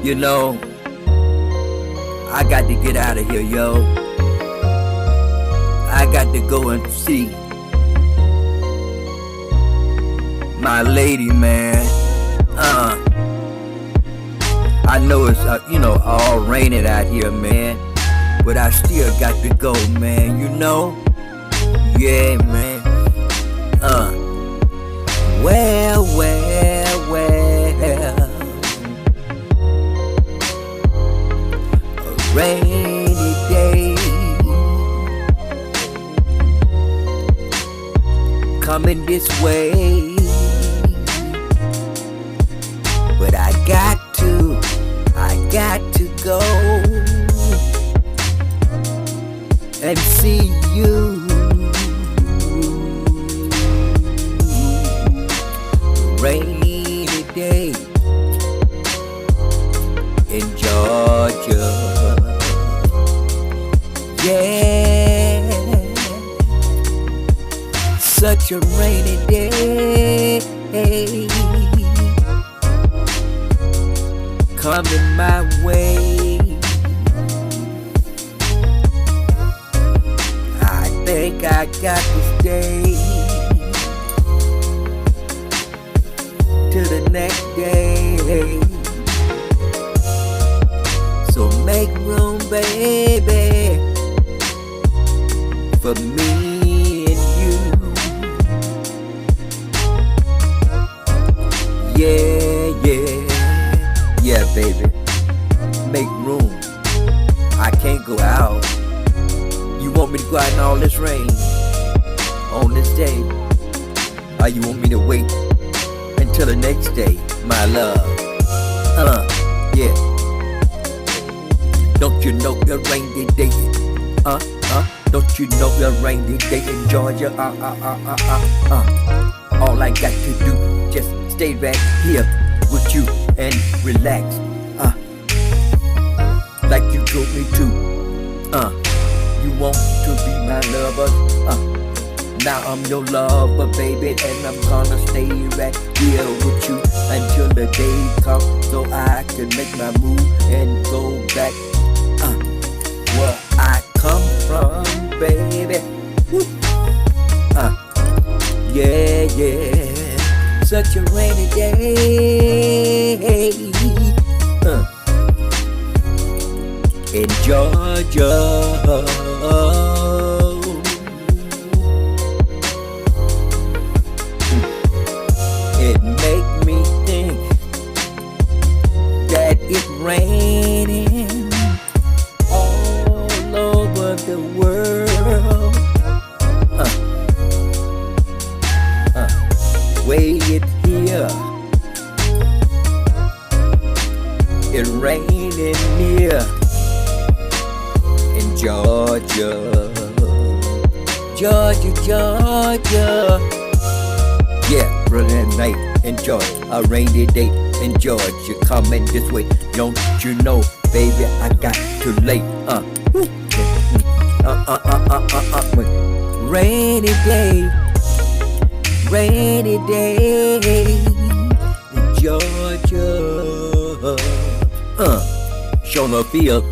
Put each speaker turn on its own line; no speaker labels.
You know, I got to get out of here, yo. I got to go and see my lady, man. I know it's, all raining out here, man. But I still got to go, man, you know? Yeah, man. Well. A rainy day coming this way. But I got to go and see you. Rainy day in Georgia. Yeah, such a rainy day coming my way. I think I got to stay till the next day. So make room, baby, for me and you. Yeah, baby, make room. I can't go out. You want me to go out in all this rain on this day, or you want me to wait until the next day, my love? Yeah. Don't you know the rainy day? Don't you know the rainy day in Georgia? All I got to do, just stay right here with you and relax. Like you told me to. You want to be my lover? Now I'm your lover, baby, and I'm gonna stay right here with you until the day comes, so I can make my move and go back where I come from, baby. Yeah, such a rainy day in Georgia. It make me think that it's raining all over the world. Way it here, it raining near in Georgia. Yeah, brother and night in Georgia, a rainy day in Georgia coming this way. Don't you know, baby, I got to lay. Rainy day in Georgia. Sure no feel